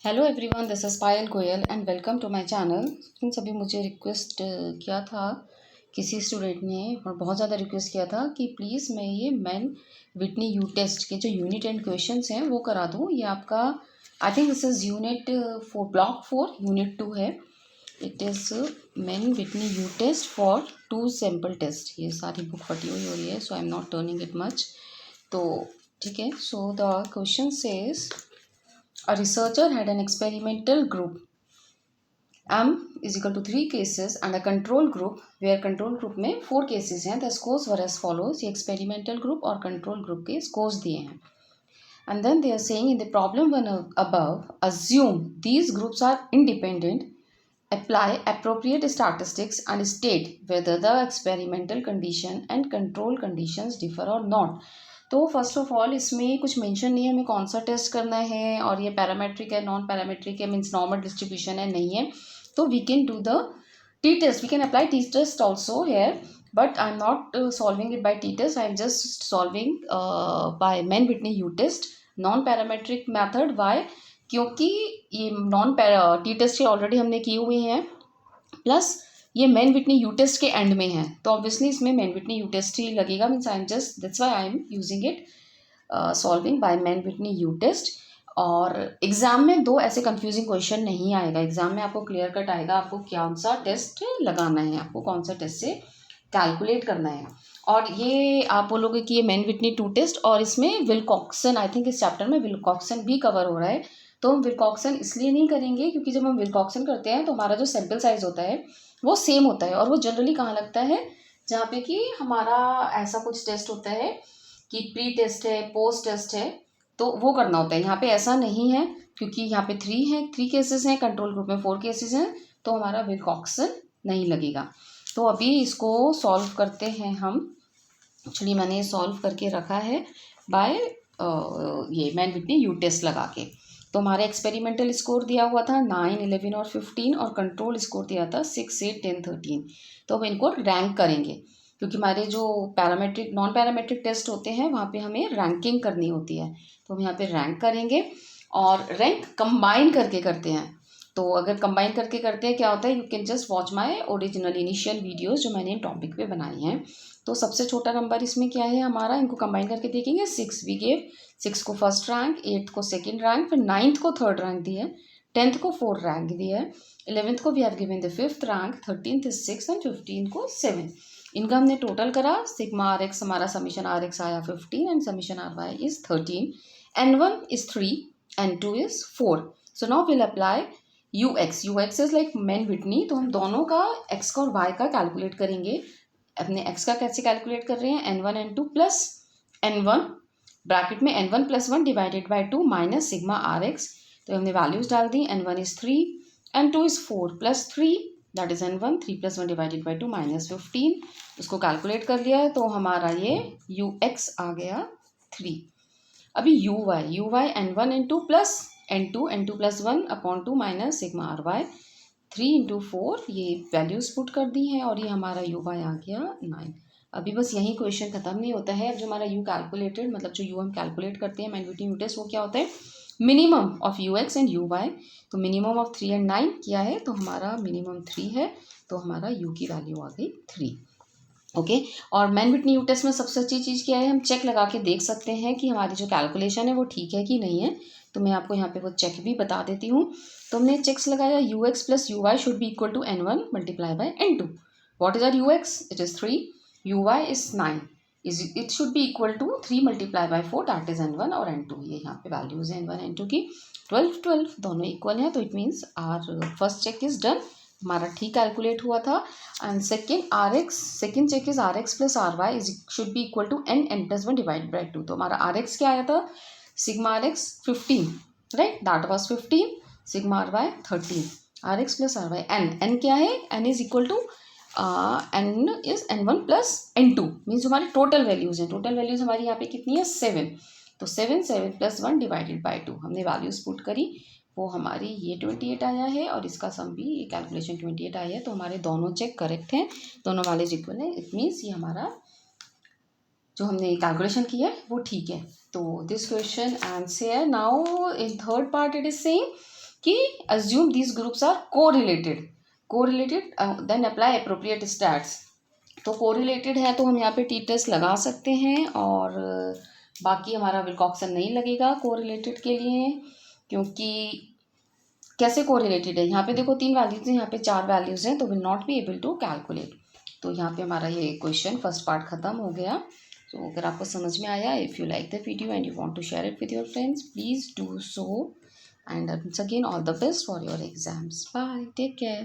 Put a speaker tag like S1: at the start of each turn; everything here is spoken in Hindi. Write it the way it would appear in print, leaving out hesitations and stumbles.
S1: Hello everyone, this is Payal Goyal and welcome to my channel. Friends, अभी मुझे रिक्वेस्ट किया था किसी स्टूडेंट ने, और बहुत ज़्यादा रिक्वेस्ट किया था कि प्लीज़ मैं ये मैन विटनी यू टेस्ट के जो यूनिट एंड क्वेश्चंस हैं वो करा दूँ। ये आपका I think this is unit 4 block 4 unit 2 है। It is Mann Whitney U test for 2 sample test. ये सारी बुक फटी हुई हो रही है, so I am not turning it much. तो ठीक है, so the question says a researcher had an experimental group M is equal to 3 cases and a control group where control group में 4 cases हैं. The scores were as follows. ये experimental group और control group के scores दिए हैं. And then they are saying in the problem one above, assume these groups are independent, apply appropriate statistics and state whether the experimental condition and control conditions differ or not. तो फर्स्ट ऑफ ऑल इसमें कुछ मेंशन नहीं है हमें कौन सा टेस्ट करना है, और ये पैरामेट्रिक है, नॉन पैरामेट्रिक है, मीन्स नॉर्मल डिस्ट्रीब्यूशन है, नहीं है. तो we can do the T test, we can apply T test also here, but I am not solving it by T test. I am just solving by Mann Whitney U test non parametric method. Why? क्योंकि ये नॉन टी टेस्ट ऑलरेडी हमने किए हुए हैं, प्लस ये मैन विटनी यू टेस्ट के एंड में है, तो ऑब्वियसली इसमें मैन विटनी यू टेस्ट ही लगेगा. Means I am just that's why I am using it solving by Mann Whitney U test. और एग्जाम में दो ऐसे कंफ्यूजिंग क्वेश्चन नहीं आएगा. एग्जाम में आपको क्लियर कट आएगा आपको कौन सा टेस्ट लगाना है, आपको कौन सा टेस्ट से कैलकुलेट करना है. और ये आप बोलोगे कि ये मैन विटनी टू टेस्ट और इसमें विल्कॉक्सन, आई थिंक इस चैप्टर में विल्कॉक्सन भी कवर हो रहा है. तो हम विल्कॉक्सन इसलिए नहीं करेंगे क्योंकि जब हम विल्कॉक्सन करते हैं तो हमारा जो सैम्पल साइज होता है वो सेम होता है, और वो जनरली कहाँ लगता है, जहाँ पे कि हमारा ऐसा कुछ टेस्ट होता है कि प्री टेस्ट है, पोस्ट टेस्ट है, तो वो करना होता है. यहाँ पे ऐसा नहीं है क्योंकि यहाँ पे 3 केसेस हैं, कंट्रोल ग्रुप में 4 केसेस हैं, तो हमारा विल्कॉक्सन नहीं लगेगा. तो अभी इसको सॉल्व करते हैं हम. एक्चुअली मैंने ये सॉल्व करके रखा है बाय ये मैन विटनी यू टेस्ट लगा के. तो हमारे एक्सपेरिमेंटल स्कोर दिया हुआ था 9, 11 और 15, और कंट्रोल स्कोर दिया था 6, 8, 10, 13. तो हम इनको रैंक करेंगे क्योंकि हमारे जो पैरामेट्रिक नॉन पैरामेट्रिक टेस्ट होते हैं वहाँ पे हमें रैंकिंग करनी होती है. तो हम यहाँ पे रैंक करेंगे और रैंक कंबाइन करके करते हैं. तो अगर कंबाइन करके करते हैं क्या होता है, you can just watch my original initial videos जो मैंने टॉपिक पे बनाई हैं. तो सबसे छोटा नंबर इसमें क्या है हमारा, इनको कंबाइन करके देखेंगे 6. वी गेव 6 को फर्स्ट रैंक, 8 को सेकंड रैंक, फिर 9th को थर्ड रैंक दिया है, 10th को 4th रैंक दिया है, 11th को we have given the 5th rank, 13th is 6 and 15 को 7. इनका हमने टोटल करा. सिग्मा आर एक्स हमारा समीशन आर एक्स आया 15 and summation R Y is 13. N1 is 3, N2 is 4. So now we'll apply UX. UX is like man Whitney. तो हम दोनों का X का और Y का कैलकुलेट करेंगे. अपने X का कैसे कैलकुलेट कर रहे हैं, N1 N2 plus N1 bracket में N1 plus 1 divided by 2 minus sigma R X. तो हमने वैल्यूज डाल दी. N1 is 3, N2 is 4 plus 3, that is N1, 3 plus 1 divided by 2 minus 15. उसको कैलकुलेट कर लिया है तो हमारा ये UX आ गया 3. अभी U Y N1 N2 plus N2 plus 1 upon 2 minus sigma R Y, 3 into 4, ये वैल्यूज पुट कर दी हैं और ये हमारा यू वाई आ गया 9. अभी बस यही क्वेश्चन खत्म नहीं होता है. अब जो हमारा यू कैलकुलेटेड, मतलब जो यू हम कैलकुलेट करते हैं मैन विटनी यू टेस्ट, वो क्या होता है, minimum of U X and U Y. तो मिनिमम ऑफ 3 एंड 9 किया है, तो हमारा मिनिमम 3 है, तो हमारा यू की वैल्यू आ गई 3. ओके. और मैन विटनी यू टेस्ट में सबसे अच्छी चीज़ क्या है, हम चेक लगा के देख सकते हैं कि हमारी जो कैलकुलेशन है वो ठीक है कि नहीं है. तो मैं आपको यहाँ पे वो चेक भी बता देती हूँ. तो हमने चेक्स लगाया, U X plus U Y should be equal to N1 multiply by N2. What is our U X, it is 3, U Y is 9, it should be equal to 3 multiply by 4, that is N1 और N2. ये यहाँ पे वैल्यूज है N1 N2 की. 12 12 दोनों इक्वल हैं, तो it means our first check is done, हमारा ठीक कैलकुलेट हुआ था. And second check is R X plus R Y should be equal to N plus 1 divide by 2. तो हमारा आर एक्स क्या आया था, sigma R X 15, right, that was 15, sigma R Y 13, R X plus R Y. N क्या है, N is equal to N is N1 plus N2, means हमारी टोटल वैल्यूज हैं. टोटल वैल्यूज हमारी यहाँ पे कितनी है, 7. तो 7 प्लस 1 डिवाइडेड बाई 2 हमने वैल्यूज पुट करी, वो हमारी ये 28 आया है और इसका सम भी ये कैलकुलेशन 28 आया है. तो हमारे दोनों चेक करेक्ट हैं, दोनों वैल्यूज इक्वल है. इट मीन्स ये हमारा जो हमने कैलकुलेशन किया है वो ठीक है. तो this question answer now in third part it is saying कि assume these groups are correlated then apply appropriate stats। तो कोरिलेटेड है तो हम यहाँ पे टी टेस्ट लगा सकते हैं, और बाकी हमारा विल्कॉक्सन नहीं लगेगा कोरिलेटेड के लिए, क्योंकि कैसे कोरिलेटेड है, यहाँ पे देखो 3 वैल्यूज हैं, यहाँ पे 4 वैल्यूज हैं, तो will not be able to calculate. तो यहाँ पे हमारा ये क्वेश्चन फर्स्ट पार्ट खत्म हो गया। तो अगर आपको समझ में आया, if you like the video and you want to share it with your friends, please do so, and once again all the best for your exams. Bye, take care.